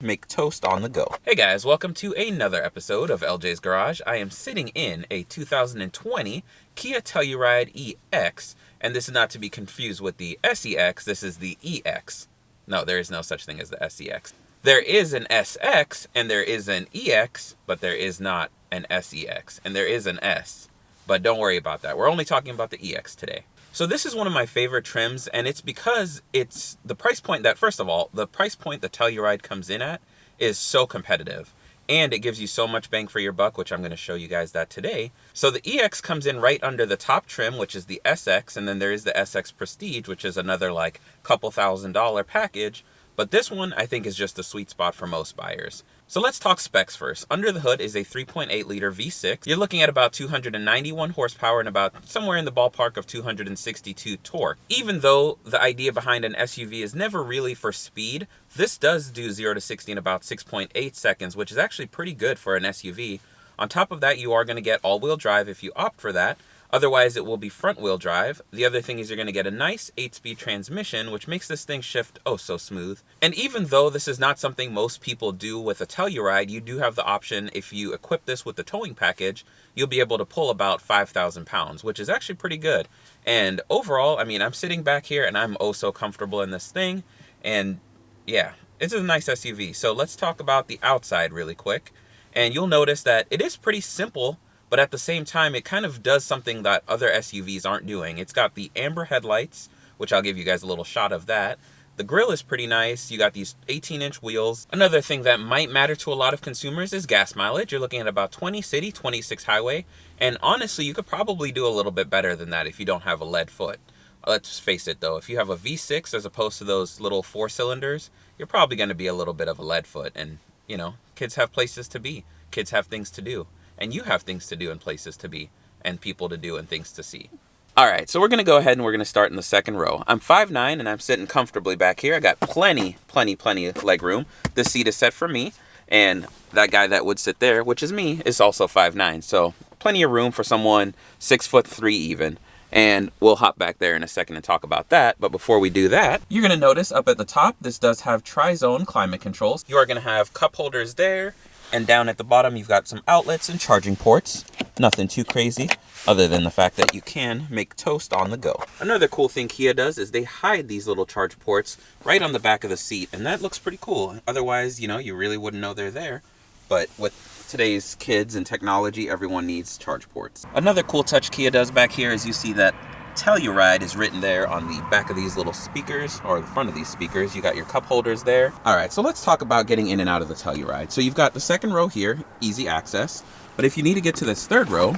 Make toast on the go. Hey guys, welcome to another episode of Ljs Garage. I am sitting in a 2020 Kia Telluride EX, and this is not to be confused with the SEX, this is the EX. No, there is no such thing as the SEX. There is an SX, and there is an EX, but there is not an SEX, and there is an S. But don't worry about that. We're only talking about the EX today. So this is one of my favorite trims, and it's because it's the price point that, first of all, the price point the Telluride comes in at is so competitive. And it gives you so much bang for your buck, which I'm going to show you guys that today. So the EX comes in right under the top trim, which is the SX, and then there is the SX Prestige, which is another like couple $1,000 package. But this one, I think, is just the sweet spot for most buyers. So let's talk specs first. Under the hood is a 3.8 liter V6. You're looking at about 291 horsepower and about somewhere in the ballpark of 262 torque. Even though the idea behind an SUV is never really for speed, this does do 0 to 60 in about 6.8 seconds, which is actually pretty good for an SUV. On top of that, you are going to get all-wheel drive if you opt for that. Otherwise, it will be front-wheel drive. The other thing is you're going to get a nice 8-speed transmission, which makes this thing shift oh so smooth. And even though this is not something most people do with a Telluride, you do have the option, if you equip this with the towing package, you'll be able to pull about 5,000 pounds, which is actually pretty good. And overall, I mean, I'm sitting back here and I'm oh so comfortable in this thing. And yeah, it's a nice SUV. So let's talk about the outside really quick. And you'll notice that it is pretty simple, but at the same time, it kind of does something that other SUVs aren't doing. It's got the amber headlights, which I'll give you guys a little shot of that. The grille is pretty nice. You got these 18-inch wheels. Another thing that might matter to a lot of consumers is gas mileage. You're looking at about 20 city, 26 highway. And honestly, you could probably do a little bit better than that if you don't have a lead foot. Let's face it though, if you have a V6 as opposed to those little 4-cylinders, you're probably going to be a little bit of a lead foot. And, you know, kids have places to be. Kids have things to do. And you have things to do and places to be, and people to do and things to see. All right, so we're going to go ahead and we're going to start in the second row. I'm 5'9", and I'm sitting comfortably back here. I got plenty of leg room. This seat is set for me, and that guy that would sit there, which is me, is also 5'9". So plenty of room for someone 6'3" even. And we'll hop back there in a second and talk about that. But before we do that, you're going to notice up at the top, this does have tri-zone climate controls. You are going to have cup holders there. And down at the bottom, you've got some outlets and charging ports. Nothing too crazy, other than the fact that you can make toast on the go. Another cool thing Kia does is they hide these little charge ports right on the back of the seat, and that looks pretty cool. Otherwise, you know, you really wouldn't know they're there. But with today's kids and technology, everyone needs charge ports. Another cool touch Kia does back here is you see that Telluride is written there on the back of these little speakers, or the front of these speakers. You got your cup holders there. All right, so let's talk about getting in and out of the Telluride. So you've got the second row here, easy access. But if you need to get to this third row,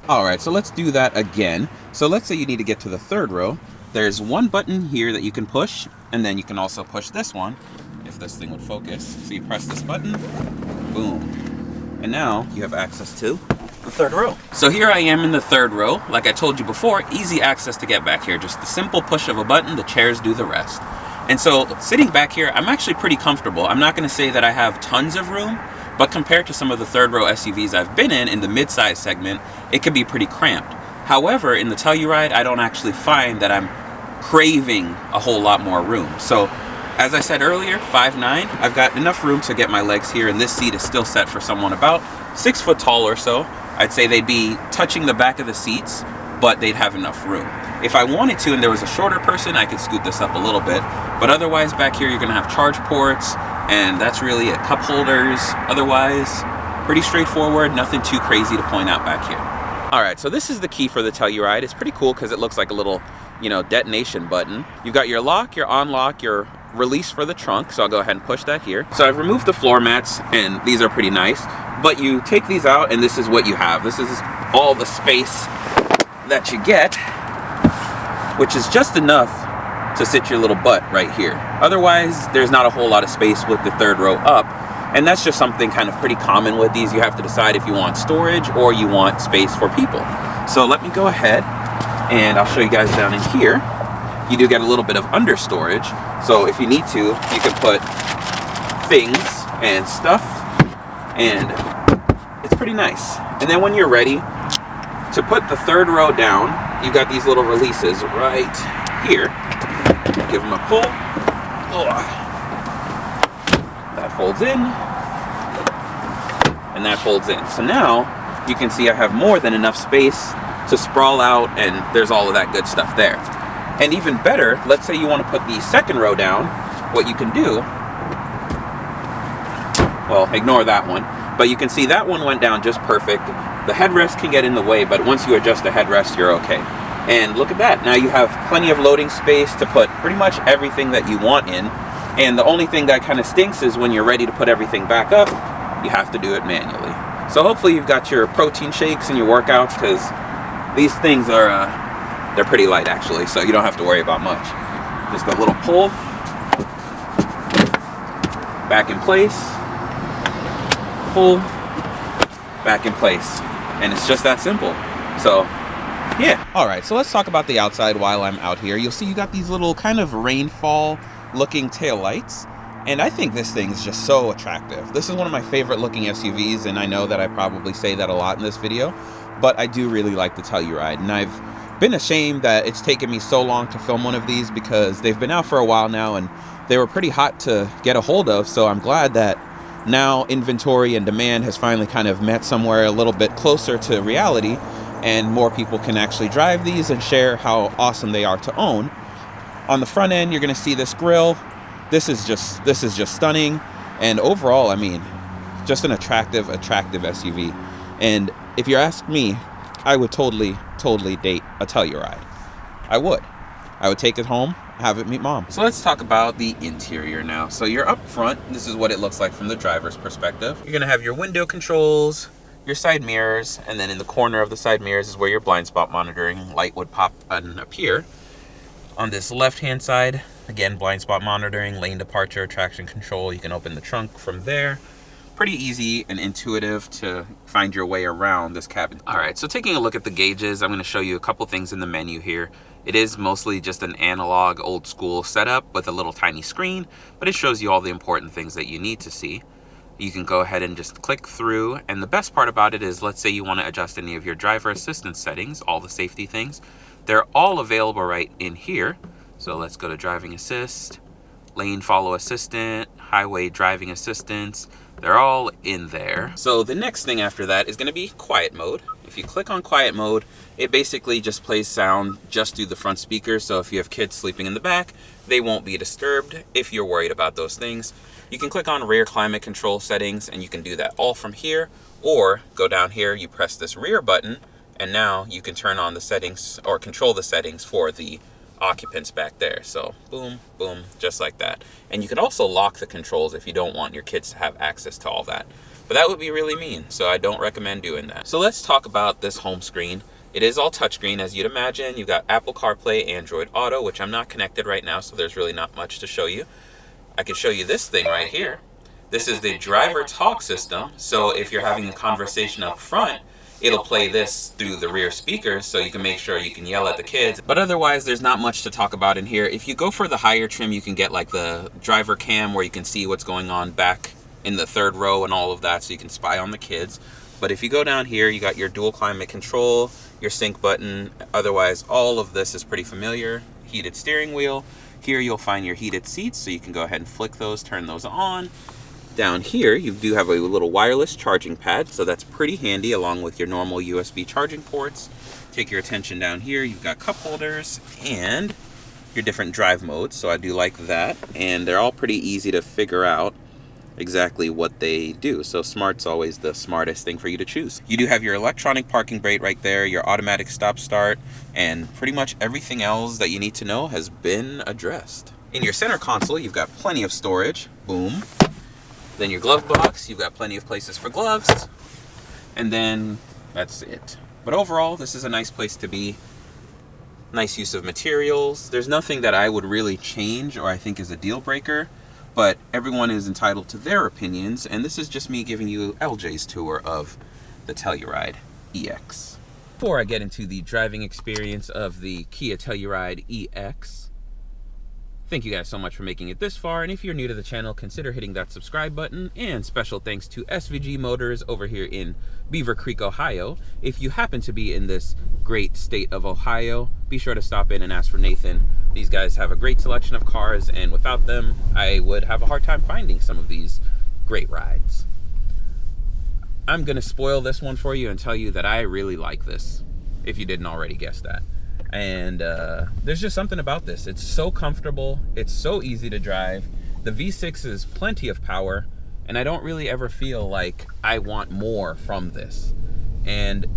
all right, so let's do that again. So let's say you need to get to the third row. There's one button here that you can push, and then you can also push this one, if this thing would focus. So you press this button, boom. And now you have access to the third row. So here I am in the third row. Like I told you before, easy access to get back here. Just the simple push of a button, the chairs do the rest. And so sitting back here, I'm actually pretty comfortable. I'm not going to say that I have tons of room, but compared to some of the third row SUVs I've been in the mid-size segment, it can be pretty cramped. However, in the Telluride, I don't actually find that I'm craving a whole lot more room. So as I said earlier, 5'9", I've got enough room to get my legs here, and this seat is still set for someone about 6 foot tall or so. I'd say they'd be touching the back of the seats, but they'd have enough room. If I wanted to and there was a shorter person, I could scoot this up a little bit. But otherwise, back here, you're going to have charge ports, and that's really it. Cup holders. Otherwise, pretty straightforward. Nothing too crazy to point out back here. All right, so this is the key for the Telluride. It's pretty cool because it looks like a little, you know, detonation button. You've got your lock, your unlock, your release for the trunk. So I'll go ahead and push that here. So I've removed the floor mats, and these are pretty nice. But you take these out, and this is what you have. This is all the space that you get, which is just enough to sit your little butt right here. Otherwise, there's not a whole lot of space with the third row up. And that's just something kind of pretty common with these. You have to decide if you want storage or you want space for people. So let me go ahead, and I'll show you guys down in here. You do get a little bit of under storage. So if you need to, you can put things and stuff, and it's pretty nice. And then when you're ready to put the third row down, you've got these little releases right here. Give them a pull. Oh, that That folds in, and that folds in. So now you can see I have more than enough space to sprawl out, and there's all of that good stuff there. And even better, let's say you want to put the second row down, what you can do, well, ignore that one, but you can see that one went down just perfect. The headrest can get in the way, but once you adjust the headrest, you're okay. And look at that, now you have plenty of loading space to put pretty much everything that you want in. And the only thing that kind of stinks is when you're ready to put everything back up, you have to do it manually. So hopefully you've got your protein shakes and your workouts, because these things are, they're pretty light actually, so you don't have to worry about much. Just a little pull, back in place, pull, back in place. And it's just that simple. So yeah. All right, so let's talk about the outside while I'm out here. You'll see you got these little kind of rainfall looking tail lights. And I think this thing is just so attractive. This is one of my favorite looking SUVs, and I know that I probably say that a lot in this video, but I do really like the Telluride. And I've been ashamed that it's taken me so long to film one of these, because they've been out for a while now and they were pretty hot to get a hold of. So I'm glad that now inventory and demand has finally kind of met somewhere a little bit closer to reality, and more people can actually drive these and share how awesome they are to own. On the front end, you're going to see this grille. This is just stunning. And overall, I mean, just an attractive SUV. And if you ask me, I would totally date a Telluride. I would take it home, have it meet mom. So let's talk about the interior now. So you're up front. This is what it looks like from the driver's perspective. You're going to have your window controls, your side mirrors, and then in the corner of the side mirrors is where your blind spot monitoring light would pop and appear. On this left-hand side, again, blind spot monitoring, lane departure, traction control. You can open the trunk from there. Pretty easy and intuitive to find your way around this cabin. All right, so taking a look at the gauges, I'm going to show you a couple things in the menu here. It is mostly just an analog, old school setup with a little tiny screen, but it shows you all the important things that you need to see. You can go ahead and just click through, and the best part about it is, let's say you want to adjust any of your driver assistance settings, all the safety things, they're all available right in here. So let's go to driving assist, lane follow assistant, highway driving assistance. They're all in there. So the next thing after that is going to be quiet mode. If you click on quiet mode, it basically just plays sound just through the front speakers. So if you have kids sleeping in the back, they won't be disturbed if you're worried about those things. You can click on rear climate control settings, and you can do that all from here, or go down here, you press this rear button, and now you can turn on the settings or control the settings for the occupants back there. So boom, boom, just like that. And you can also lock the controls if you don't want your kids to have access to all that. But that would be really mean, so I don't recommend doing that. So let's talk about this home screen. It is all touchscreen, as you'd imagine. You've got Apple CarPlay, Android Auto, which I'm not connected right now, so there's really not much to show you. I can show you this thing right here. This is the driver talk system. So if you're having a conversation up front, it'll play this through the rear speakers, so you can make sure you can yell at the kids. But otherwise, there's not much to talk about in here. If you go for the higher trim, you can get like the driver cam where you can see what's going on back in the third row and all of that, so you can spy on the kids. But if you go down here, you got your dual climate control, your sync button. Otherwise, all of this is pretty familiar. Heated steering wheel. Here you'll find your heated seats, so you can go ahead and flick those, turn those on. Down here, you do have a little wireless charging pad, so that's pretty handy, along with your normal USB charging ports. Take your attention down here, you've got cup holders and your different drive modes, so I do like that. And they're all pretty easy to figure out exactly what they do. So smart's always the smartest thing for you to choose. You do have your electronic parking brake right there, your automatic stop start, and pretty much everything else that you need to know has been addressed. In your center console, you've got plenty of storage. Boom. Then your glove box, you've got plenty of places for gloves, and then that's it. But overall, this is a nice place to be. Nice use of materials. There's nothing that I would really change or I think is a deal breaker, but everyone is entitled to their opinions, and this is just me giving you LJ's tour of the Telluride EX. Before I get into the driving experience of the Kia Telluride EX, thank you guys so much for making it this far, and if you're new to the channel, consider hitting that subscribe button, and special thanks to SVG Motors over here in Beaver Creek, Ohio. If you happen to be in this great state of Ohio, be sure to stop in and ask for Nathan. These guys have a great selection of cars, and without them, I would have a hard time finding some of these great rides. I'm gonna spoil this one for you and tell you that I really like this, if you didn't already guess that. And there's just something about this. It's so comfortable, it's so easy to drive. The V6 is plenty of power, and I don't really ever feel like I want more from this. And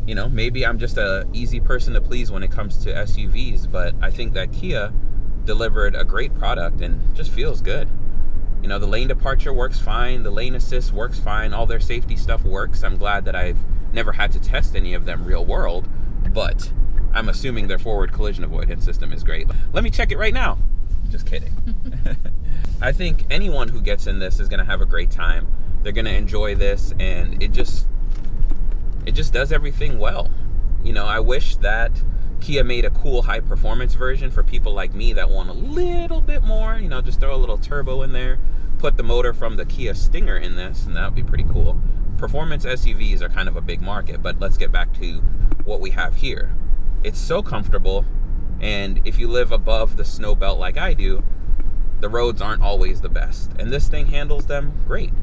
you know, maybe I'm just a easy person to please when it comes to SUVs, but I think that Kia delivered a great product and just feels good. You know, the lane departure works fine, the lane assist works fine, all their safety stuff works. I'm glad that I've never had to test any of them real world, but I'm assuming their forward collision avoidance system is great. Let me check it right now. Just kidding. I think anyone who gets in this is gonna have a great time. They're gonna enjoy this, and it just does everything well. You know, I wish that Kia made a cool high performance version for people like me that want a little bit more, you know, just throw a little turbo in there, put the motor from the Kia Stinger in this, and that would be pretty cool. Performance SUVs are kind of a big market, but let's get back to what we have here. It's so comfortable, and if you live above the snow belt like I do, the roads aren't always the best, and this thing handles them great.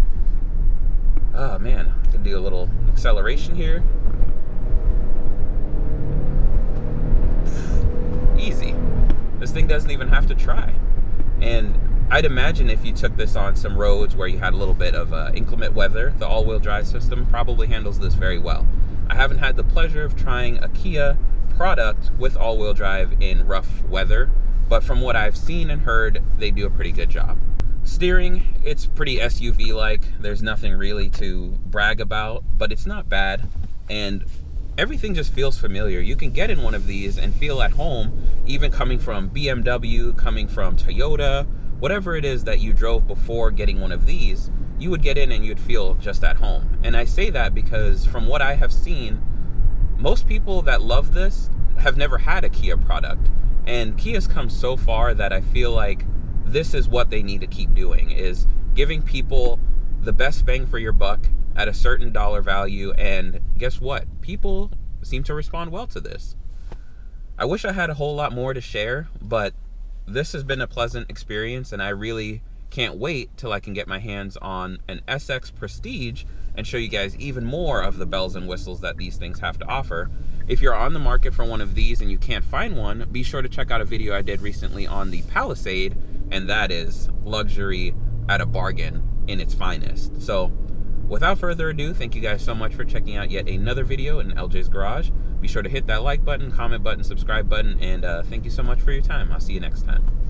Oh man, I can do a little acceleration here. Easy. This thing doesn't even have to try. And I'd imagine if you took this on some roads where you had a little bit of inclement weather, the all-wheel drive system probably handles this very well. I haven't had the pleasure of trying a Kia product with all-wheel drive in rough weather, but from what I've seen and heard, they do a pretty good job. Steering, it's pretty SUV-like. There's nothing really to brag about, but it's not bad. And everything just feels familiar. You can get in one of these and feel at home, even coming from BMW, coming from Toyota, whatever it is that you drove before getting one of these, you would get in and you'd feel just at home. And I say that because from what I have seen, most people that love this have never had a Kia product. And Kia's come so far that I feel like this is what they need to keep doing, is giving people the best bang for your buck at a certain dollar value. And guess what? People seem to respond well to this. I wish I had a whole lot more to share, but this has been a pleasant experience, and I really can't wait till I can get my hands on an SX Prestige and show you guys even more of the bells and whistles that these things have to offer. If you're on the market for one of these and you can't find one, be sure to check out a video I did recently on the Palisade, and that is luxury at a bargain in its finest. So without further ado, thank you guys so much for checking out yet another video in LJ's Garage. Be sure to hit that like button, comment button, subscribe button, and thank you so much for your time. I'll see you next time.